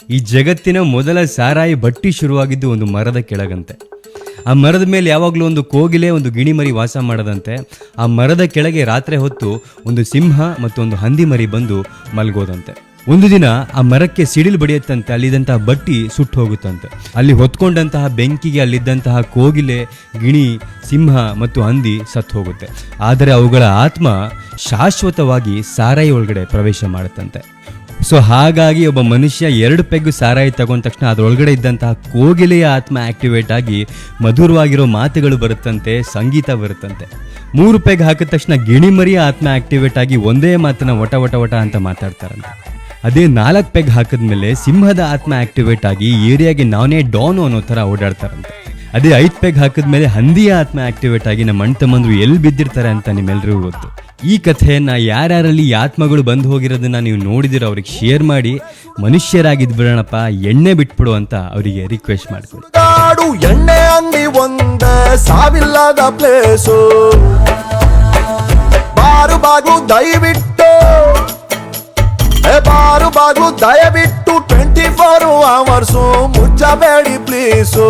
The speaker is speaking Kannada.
ಈ ಜಗತ್ತಿನ ಮೊದಲ ಸಾರಾಯಿ ಬಟ್ಟಿ ಶುರುವಾಗಿದ್ದು ಒಂದು ಮರದ ಕೆಳಗಂತೆ. ಆ ಮರದ ಮೇಲೆ ಯಾವಾಗಲೂ ಒಂದು ಕೋಗಿಲೆ, ಒಂದು ಗಿಣಿಮರಿ ವಾಸ ಮಾಡದಂತೆ. ಆ ಮರದ ಕೆಳಗೆ ರಾತ್ರಿ ಹೊತ್ತು ಒಂದು ಸಿಂಹ ಮತ್ತು ಒಂದು ಹಂದಿ ಮರಿ ಬಂದು ಮಲಗೋದಂತೆ. ಒಂದು ದಿನ ಆ ಮರಕ್ಕೆ ಸಿಡಿಲು ಬಡಿಯುತ್ತಂತೆ. ಅಲ್ಲಿದ್ದಂತಹ ಬಟ್ಟಿ ಸುಟ್ಟು ಹೋಗುತ್ತಂತೆ. ಅಲ್ಲಿ ಹೊತ್ಕೊಂಡಂತಹ ಬೆಂಕಿಗೆ ಅಲ್ಲಿದ್ದಂತಹ ಕೋಗಿಲೆ, ಗಿಣಿ, ಸಿಂಹ ಮತ್ತು ಹಂದಿ ಸತ್ತು ಹೋಗುತ್ತೆ. ಆದರೆ ಅವುಗಳ ಆತ್ಮ ಶಾಶ್ವತವಾಗಿ ಸಾರಾಯಿ ಒಳಗಡೆ ಪ್ರವೇಶ ಮಾಡುತ್ತಂತೆ. ಸೊ ಹಾಗಾಗಿ ಒಬ್ಬ ಮನುಷ್ಯ 2 ಪೆಗ್ ಸಾರಾಯಿ ತಗೊಂಡ ತಕ್ಷಣ ಅದರೊಳಗಡೆ ಇದ್ದಂತಹ ಕೋಗಿಲೆಯ ಆತ್ಮ ಆಕ್ಟಿವೇಟ್ ಆಗಿ ಮಧುರವಾಗಿರೋ ಮಾತುಗಳು ಬರುತ್ತಂತೆ, ಸಂಗೀತ ಬರುತ್ತಂತೆ. 3 ಪೆಗ್ ಹಾಕಿದ ತಕ್ಷಣ ಗಿಣಿಮರಿಯ ಆತ್ಮ ಆಕ್ಟಿವೇಟ್ ಆಗಿ ಒಂದೇ ಮಾತನ್ನ ವಟ ವಟ ವಟ ಅಂತ ಮಾತಾಡ್ತಾರಂತೆ. ಅದೇ 4 ಪೆಗ್ ಹಾಕಿದ್ಮೇಲೆ ಸಿಂಹದ ಆತ್ಮ ಆಕ್ಟಿವೇಟ್ ಆಗಿ ಏರಿಯಾಗೆ ನಾನೇ ಡಾನು ಅನ್ನೋ ಥರ ಓಡಾಡ್ತಾರಂತೆ. ಅದೇ 5 ಪೆಗ್ ಹಾಕಿದ್ಮೇಲೆ ಹಂದಿಯ ಆತ್ಮ ಆಕ್ಟಿವೇಟ್ ಆಗಿ ನಮ್ಮ ಅಣ್ಣ ತಮ್ಮಂದ್ರು ಎಲ್ಲಿ ಬಿದ್ದಿರ್ತಾರೆ ಅಂತ ನಿಮ್ಮೆಲ್ರಿಗೂ ಗೊತ್ತು. ಈ ಕಥೆಯನ್ನ ಯಾರ್ಯಾರಲ್ಲಿ ಆತ್ಮಗಳು ಬಂದು ಹೋಗಿರೋದನ್ನ ನೀವು ನೋಡಿದಿರೋ ಅವ್ರಿಗೆ ಶೇರ್ ಮಾಡಿ, ಮನುಷ್ಯರಾಗಿದ್ ಬಿಡೋಣಪ್ಪ, ಎಣ್ಣೆ ಬಿಟ್ಬಿಡು ಅಂತ ಅವರಿಗೆ ರಿಕ್ವೆಸ್ಟ್ ಮಾಡ್ಕೊಳ್ಳಿ. ಎಣ್ಣೆ ಅಂಗಡಿ ಒಂದೇ ಸಾವಿಲ್ಲದ ಪ್ಲೇಸು, ಬಾರು ಬಾಗ್ಲು ದಯವಿಟ್ಟು, ಬಾರು ಬಾಗ್ಲು ದಯವಿಟ್ಟು 24 hours ಮುಚ್ಚಬೇಡಿ ಪ್ಲೀಸು.